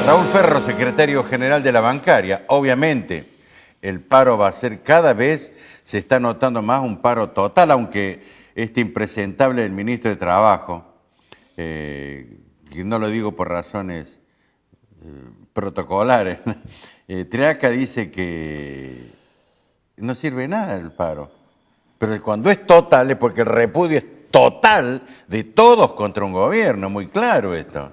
Raúl Ferro, secretario general de la bancaria. Obviamente, el paro va a ser cada vez, se está notando más un paro total, aunque este impresentable el ministro de Trabajo, que no lo digo por razones protocolares, Triaca dice que no sirve nada el paro. Pero cuando es total es porque el repudio es total de todos contra un gobierno, muy claro esto.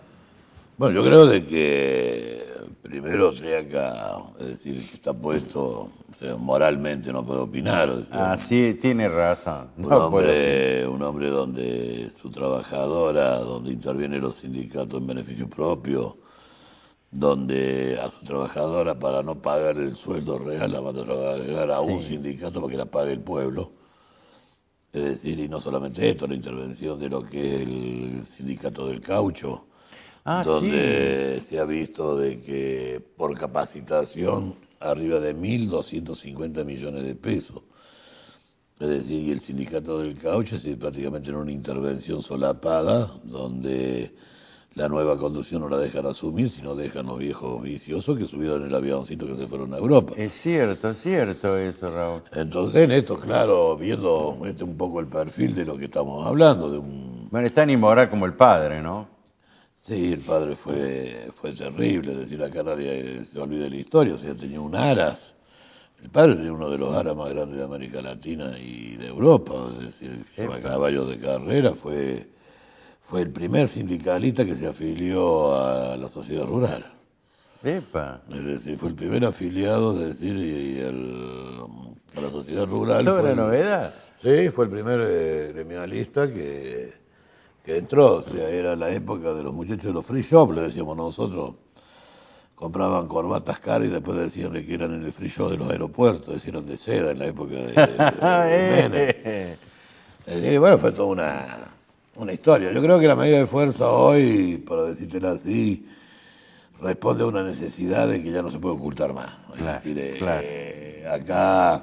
Bueno, yo creo de que primero Triaca, es decir, que está puesto, o sea, moralmente no puede opinar. Es decir, Sí, tiene razón. un hombre donde su trabajadora, donde intervienen los sindicatos en beneficio propio, donde a su trabajadora para no pagar el sueldo real la manda a trabajar a un sindicato para que la pague el pueblo. Es decir, y no solamente esto, la intervención de lo que es el sindicato del caucho, donde se ha visto de que por capacitación arriba de 1.250 millones de pesos. Es decir, y el sindicato del caucho es prácticamente en una intervención solapada, donde la nueva conducción no la dejan asumir, sino dejan los viejos viciosos que subieron el avioncito que se fueron a Europa. Es cierto eso, Raúl. Entonces, en esto, claro, viendo un poco el perfil de lo que estamos hablando, de un... Bueno, es tan inmoral como el padre, ¿no? Sí, el padre fue terrible, es decir, acá nadie se olvida de la historia, o sea, tenía un aras. El padre tenía uno de los aras más grandes de América Latina y de Europa, es decir, a caballo de carrera, fue el primer sindicalista que se afilió a la sociedad rural. Epa. Es decir, fue el primer afiliado, es decir, a la sociedad rural. ¿Toda una novedad? Sí, fue el primer gremialista que entró, o sea, era la época de los muchachos de los free shop, le decíamos nosotros. Compraban corbatas caras y después decían que eran en el free shop de los aeropuertos, decían de seda en la época de Menem. Bueno, fue toda una historia. Yo creo que la medida de fuerza hoy, para decírtela así, responde a una necesidad de que ya no se puede ocultar más. Claro, es decir, claro. acá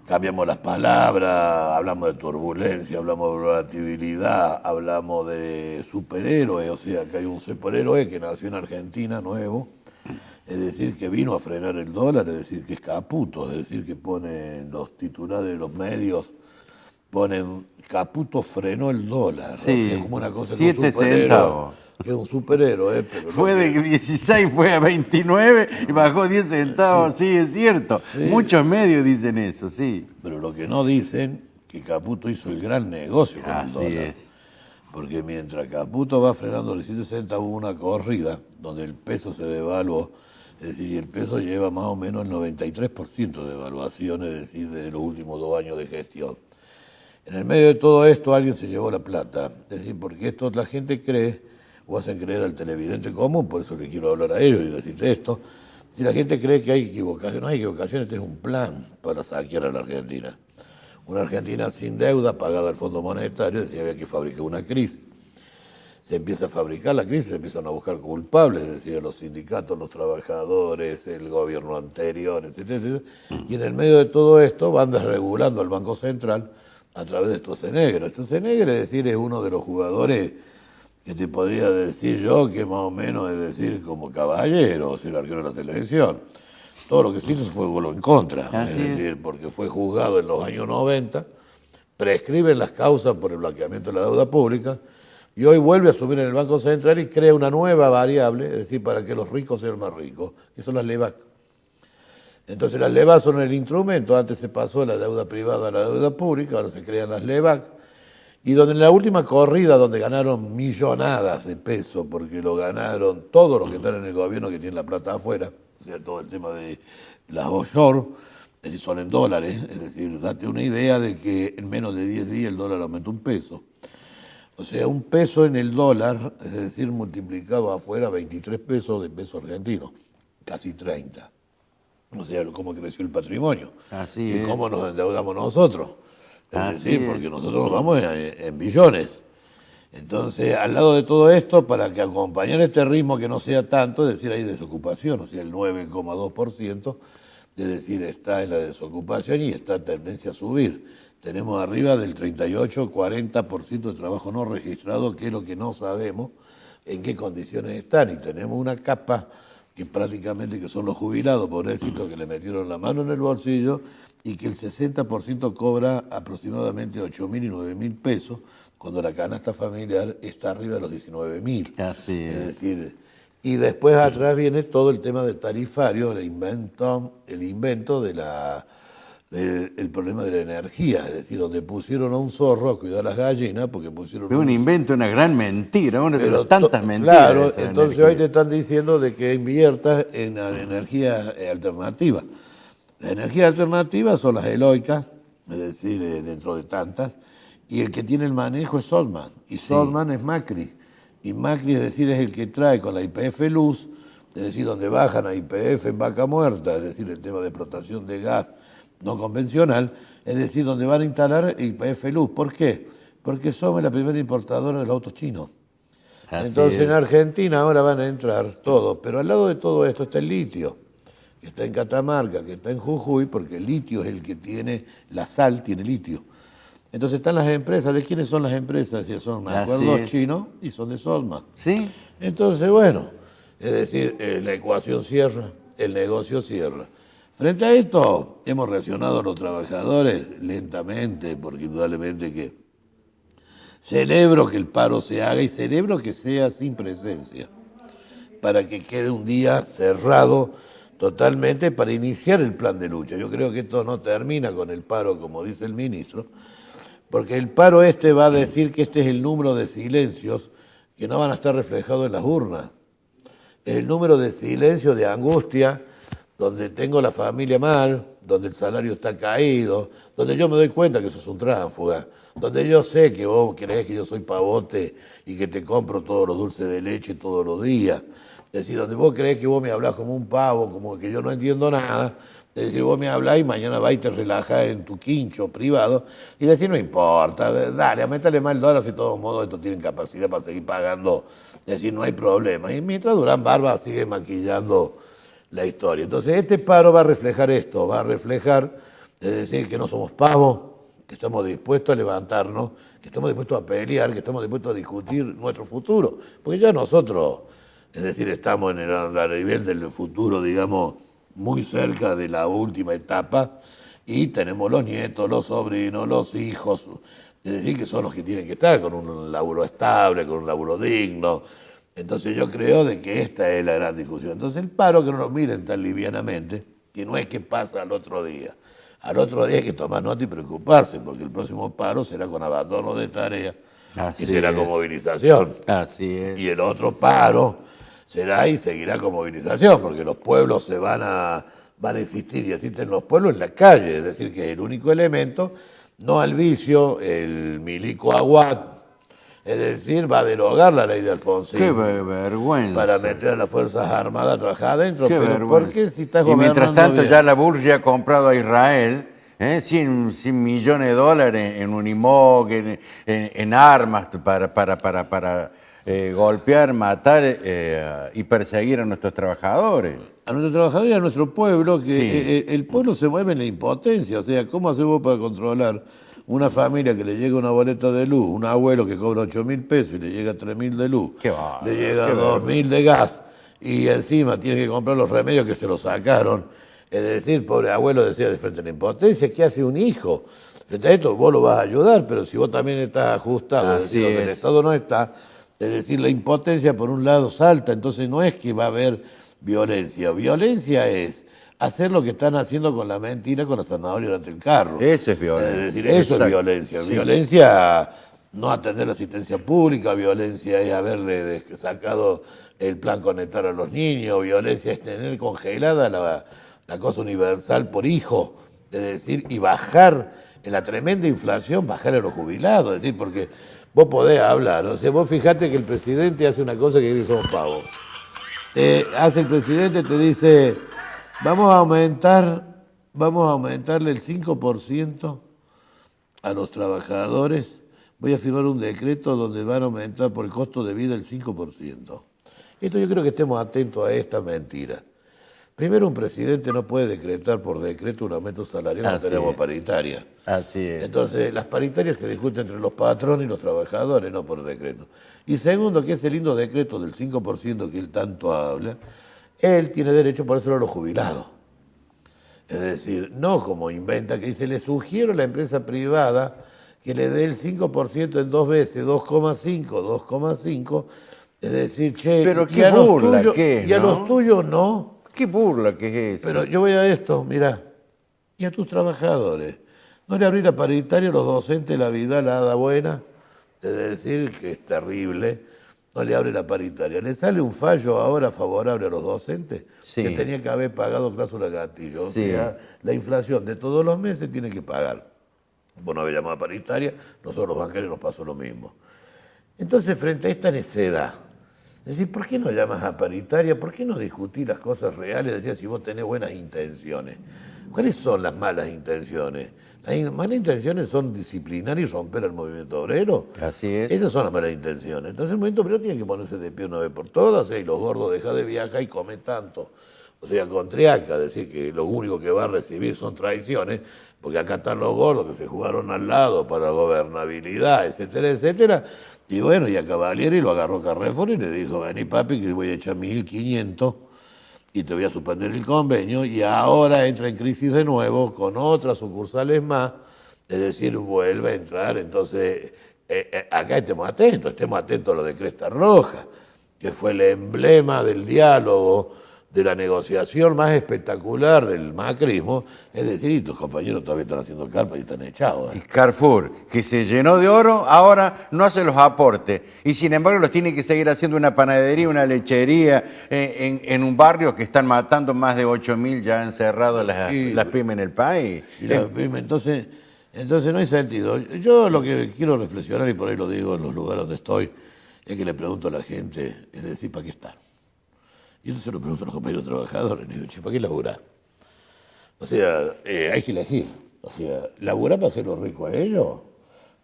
cambiamos las palabras, hablamos de turbulencia, hablamos de volatilidad, hablamos de superhéroe, o sea, que hay un superhéroe que nació en Argentina nuevo, es decir, que vino a frenar el dólar, es decir, que es Caputo, es decir, que ponen los titulares de los medios, ponen Caputo frenó el dólar, Sí, o sea, es como una cosa 7 centavos. Que es un superhéroe, pero fue de 16, fue a 29 y bajó 10 centavos, sí, es cierto. Sí. Muchos medios dicen eso, sí. Pero lo que no dicen, que Caputo hizo el gran negocio con el dólar. Así es. Porque mientras Caputo va frenando los 7 centavos, hubo una corrida donde el peso se devaluó, es decir, el peso lleva más o menos el 93% de devaluación, es decir, desde los últimos 2 años de gestión. En el medio de todo esto alguien se llevó la plata, es decir, porque esto la gente cree, o hacen creer al televidente común, por eso le quiero hablar a ellos y decirte esto, si la gente cree que hay equivocación, no hay equivocación, este es un plan para saquear a la Argentina. Una Argentina sin deuda, pagada al Fondo Monetario, decía había que fabricar una crisis. Se empieza a fabricar la crisis, se empiezan a buscar culpables, es decir, los sindicatos, los trabajadores, el gobierno anterior, etcétera, y en el medio de todo esto van desregulando al Banco Central a través de Sturzenegger. Sturzenegger, es decir, es uno de los jugadores que te podría decir yo que más o menos es decir como caballero, o sea, el arquero de la selección. Todo lo que se hizo fue golo en contra, es decir, porque fue juzgado en los años 90, prescriben las causas por el blanqueamiento de la deuda pública, y hoy vuelve a subir en el Banco Central y crea una nueva variable, es decir, para que los ricos sean más ricos, que son las LEVAC. Entonces las LEVAC son el instrumento, antes se pasó de la deuda privada a la deuda pública, ahora se crean las LEVAC, y donde en la última corrida, donde ganaron millonadas de pesos, porque lo ganaron todos los que están en el gobierno que tienen la plata afuera, o sea, todo el tema de las offshore, es decir, son en dólares, es decir, date una idea de que en menos de 10 días el dólar aumentó un peso. O sea, un peso en el dólar, es decir, multiplicado afuera 23 pesos de peso argentino, casi 30. O sea, cómo creció el patrimonio. Así y es. cómo nos endeudamos nosotros. Es decir, es. porque nosotros nos vamos en billones. Entonces, al lado de todo esto, para que acompañar este ritmo que no sea tanto, es decir, hay desocupación, o sea, el 9,2%, es decir, está en la desocupación y está tendencia a subir. tenemos arriba del 38-40% de trabajo no registrado, que es lo que no sabemos en qué condiciones están. Y tenemos una capa que prácticamente que son los jubilados, pobrecitos, que le metieron la mano en el bolsillo y que el 60% cobra aproximadamente 8.000 y 9.000 pesos, cuando la canasta familiar está arriba de los 19.000. Así es. Es decir, y después atrás viene todo el tema de tarifario, el invento de el problema de la energía, es decir, donde pusieron a un zorro a cuidar las gallinas, porque pusieron... Es un invento, una gran mentira, una de las tantas mentiras. Claro, entonces hoy te están diciendo de que inviertas en la energía alternativa. Las energías alternativas son las eólicas, es decir, dentro de tantas, y el que tiene el manejo es Solman, y sí. Solman es Macri, y Macri, es decir, es el que trae con la YPF Luz, es decir, donde bajan a YPF en Vaca Muerta, es decir, el tema de explotación de gas no convencional, es decir, donde van a instalar YPF Luz. ¿Por qué? Porque somos la primera importadora de los autos chinos. Entonces en Argentina ahora van a entrar todos, pero al lado de todo esto está el litio, que está en Catamarca, que está en Jujuy, porque el litio es el que tiene, la sal tiene litio. Entonces están las empresas. ¿De quiénes son las empresas? Si son acuerdos chinos y son de Solma. Sí. Entonces, bueno, es decir, la ecuación cierra, el negocio cierra. Frente a esto, hemos reaccionado los trabajadores lentamente, porque indudablemente que celebro que el paro se haga y celebro que sea sin presencia, para que quede un día cerrado totalmente para iniciar el plan de lucha. Yo creo que esto no termina con el paro, como dice el ministro, porque el paro va a decir que este es el número de silencios que no van a estar reflejados en las urnas. Es el número de silencio, de angustia, donde tengo la familia mal, donde el salario está caído, donde yo me doy cuenta que sos un tránsfuga, donde yo sé que vos creés que yo soy pavote y que te compro todos los dulces de leche todos los días. Es decir, donde vos creés que vos me hablás como un pavo, como que yo no entiendo nada. Es decir, vos me hablás y mañana vas y te relajás en tu quincho privado y decís, no importa, dale, aumentale más el dólar, si de todos modos estos tienen capacidad para seguir pagando. Es decir, no hay problema. Y mientras Durán Barba sigue maquillando la historia. Entonces este paro va a reflejar esto, va a reflejar, es decir, que no somos pavos, que estamos dispuestos a levantarnos, que estamos dispuestos a pelear, que estamos dispuestos a discutir nuestro futuro. Porque ya nosotros, es decir, estamos en el nivel del futuro, digamos, muy cerca de la última etapa, y tenemos los nietos, los sobrinos, los hijos, es decir, que son los que tienen que estar con un laburo estable, con un laburo digno. Entonces yo creo de que esta es la gran discusión. Entonces el paro, que no lo miren tan livianamente, que no es que pasa al otro día. Al otro día hay que tomar nota y preocuparse, porque el próximo paro será con abandono de tarea y será con movilización. Así es. Y el otro paro será y seguirá con movilización, porque los pueblos van a existir y existen los pueblos en la calle, es decir, que es el único elemento, no al vicio, el milico aguat. Es decir, va a derogar la ley de Alfonsín. ¡Qué vergüenza! Para meter a las Fuerzas Armadas a trabajar adentro. ¡Qué vergüenza! ¿Por qué si estás gobernando? Y mientras tanto bien? Ya la Burgia ha comprado a Israel 100 millones de dólares en Unimog, en armas para golpear, matar y perseguir a nuestros trabajadores. A nuestros trabajadores y a nuestro pueblo, que Sí. el pueblo se mueve en la impotencia. O sea, ¿cómo haces vos para controlar una familia que le llega una boleta de luz, un abuelo que cobra 8.000 pesos y le llega 3.000 de luz, le llega 2.000 de gas y encima tiene que comprar los remedios que se los sacaron? Es decir, pobre abuelo, decía, de frente a la impotencia, ¿qué hace un hijo? Frente a esto vos lo vas a ayudar, pero si vos también estás ajustado, es decir, donde el Estado no está, es decir, la impotencia por un lado salta. Entonces no es que va a haber violencia. Violencia es hacer lo que están haciendo con la mentira, con la zanahoria delante del carro. Eso es violencia. Es decir, eso es violencia. Sí. Violencia, no atender la asistencia pública, violencia es haberle sacado el plan conectar a los niños, violencia es tener congelada la cosa universal por hijo, es decir, y bajar en la tremenda inflación, bajar a los jubilados, es decir, porque vos podés hablar, o sea, vos fijate que el presidente hace una cosa que somos pavos. Hace el presidente, te dice, vamos a aumentarle el 5% a los trabajadores. Voy a firmar un decreto donde van a aumentar por el costo de vida el 5%. Esto yo creo que estemos atentos a esta mentira. Primero, un presidente no puede decretar por decreto un aumento salarial, no tenemos paritaria. Así es. Entonces, las paritarias se discuten entre los patrones y los trabajadores, no por decreto. Y segundo, que ese lindo decreto del 5% que él tanto habla, él tiene derecho a ponérselo a los jubilados. Es decir, no como inventa, que dice, le sugiero a la empresa privada que le dé el 5% en 2 veces, 2,5. Es decir, che, pero y qué a los burla tuyos, que es, y a ¿no? los tuyos no. Qué burla que es eso. Pero yo voy a esto, mirá, y a tus trabajadores. ¿No le abrí la paritaria a los docentes la vida, la hada buena? Es decir, que es terrible, no le abre la paritaria. ¿Le sale un fallo ahora favorable a los docentes? Sí. Que tenía que haber pagado cláusula gatillo. Sí. O sea, la inflación de todos los meses tiene que pagar. Vos no habéis llamado a paritaria, nosotros los bancarios nos pasó lo mismo. Entonces, frente a esta necedad, es decir, ¿por qué no llamas a paritaria? ¿Por qué no discutís las cosas reales? Decía, si vos tenés buenas intenciones. ¿Cuáles son las malas intenciones? Las malas intenciones son disciplinar y romper el movimiento obrero. Así es. Esas son las malas intenciones. Entonces el movimiento obrero tiene que ponerse de pie una vez por todas, y los gordos deja de viajar y come tanto. O sea, con triaca, decir que lo único que va a recibir son traiciones, porque acá están los gordos que se jugaron al lado para gobernabilidad, etcétera, etcétera. Y bueno, y a Cavalieri lo agarró Carrefour y le dijo, vení papi que voy a echar 1.500 y te voy a suspender el convenio, y ahora entra en crisis de nuevo con otras sucursales más, es decir, vuelve a entrar. Entonces, acá estemos atentos a lo de Cresta Roja, que fue el emblema del diálogo, de la negociación más espectacular del macrismo, es decir, y tus compañeros todavía están haciendo carpa y están echados. Y Carrefour, que se llenó de oro, ahora no hace los aportes. Y sin embargo los tiene que seguir haciendo una panadería, una lechería, en un barrio que están matando más de 8.000 ya encerrados las pymes en el país. Y las pymes, entonces no hay sentido. Yo lo que quiero reflexionar, y por ahí lo digo en los lugares donde estoy, es que le pregunto a la gente, es decir, ¿para qué están? Y entonces lo pregunto a los compañeros trabajadores, le digo, che, ¿para qué laburar? O sea, hay que elegir. O sea, ¿laburar para hacerlos ricos a ellos?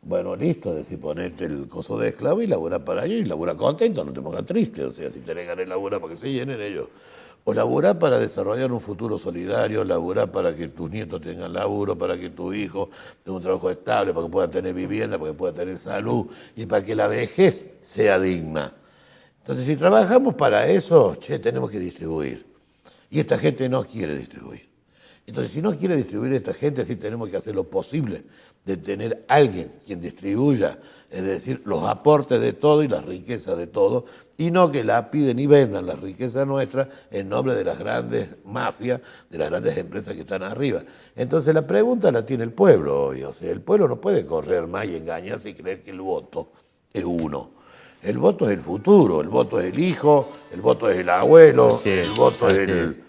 Bueno, listo, es decir, ponete el coso de esclavo y laburar para ellos, y laburar contento, no te pongas triste. O sea, si tenés ganas de laburar para que se llenen ellos. O laburar para desarrollar un futuro solidario, laburar para que tus nietos tengan laburo, para que tu hijo tenga un trabajo estable, para que puedan tener vivienda, para que puedan tener salud, y para que la vejez sea digna. Entonces, si trabajamos para eso, tenemos que distribuir. Y esta gente no quiere distribuir. Entonces, si no quiere distribuir esta gente, sí tenemos que hacer lo posible de tener alguien quien distribuya, es decir, los aportes de todo y las riquezas de todo, y no que la piden y vendan las riquezas nuestras en nombre de las grandes mafias, de las grandes empresas que están arriba. Entonces, la pregunta la tiene el pueblo hoy. O sea, el pueblo no puede correr más y engañarse y creer que el voto es uno. El voto es el futuro, el voto es el hijo, el voto es el abuelo, el voto es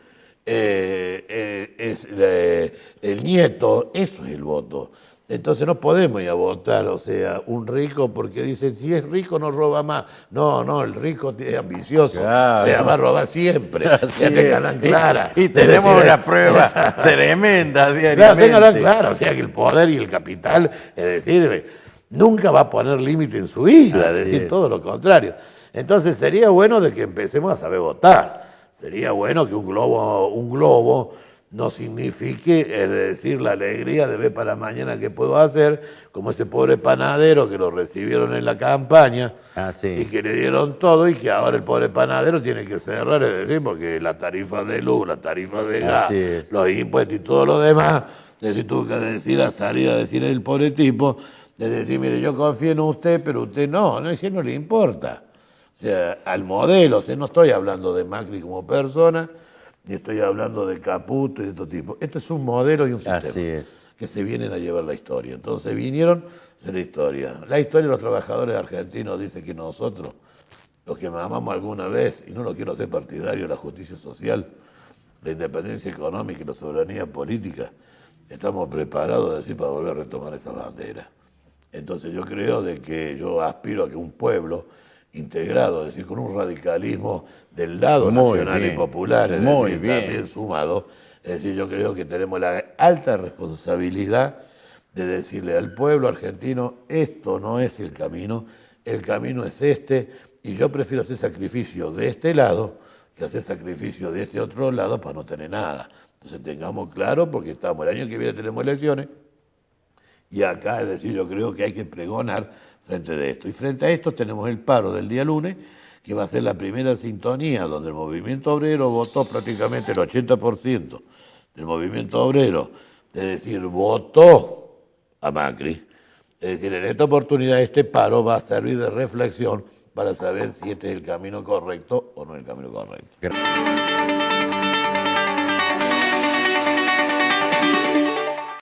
el nieto, eso es el voto. Entonces no podemos ir a votar, o sea, un rico porque dicen, si es rico no roba más. No, el rico es ambicioso, claro. O sea, va a robar siempre, ya tengan clara. Y tenemos una prueba tremenda diariamente. Claro, tengan clara, o sea, que el poder y el capital, es decir, nunca va a poner límite en su vida, es decir, todo lo contrario. Entonces sería bueno de que empecemos a saber votar. Sería bueno que un globo no signifique, es decir, la alegría de ver para mañana qué puedo hacer, como ese pobre panadero que lo recibieron en la campaña y que le dieron todo, y que ahora el pobre panadero tiene que cerrar, es decir, porque la tarifa de luz, la tarifa de gas, los impuestos y todo lo demás, es decir, tuvo que salir a decir el pobre tipo, es decir, mire, yo confío en usted, pero usted no, eso no le importa. O sea, al modelo, o sea, no estoy hablando de Macri como persona, ni estoy hablando de Caputo y de otro tipo. Esto es un modelo y un sistema que se vienen a llevar la historia. Entonces vinieron de la historia. La historia de los trabajadores argentinos dice que nosotros, los que mamamos alguna vez, y no lo quiero hacer partidario, la justicia social, la independencia económica y la soberanía política, estamos preparados, decir, para volver a retomar esa bandera. Entonces yo creo de que yo aspiro a que un pueblo integrado, es decir, con un radicalismo del lado nacional y popular, es decir, también sumado, es decir, yo creo que tenemos la alta responsabilidad de decirle al pueblo argentino, esto no es el camino es este, y yo prefiero hacer sacrificio de este lado que hacer sacrificio de este otro lado para no tener nada. Entonces tengamos claro, porque estamos, el año que viene tenemos elecciones, y acá, es decir, yo creo que hay que pregonar frente de esto. Y frente a esto tenemos el paro del día lunes, que va a ser la primera sintonía, donde el movimiento obrero votó prácticamente el 80% del movimiento obrero, es decir, votó a Macri. Es decir, en esta oportunidad este paro va a servir de reflexión para saber si este es el camino correcto o no es el camino correcto.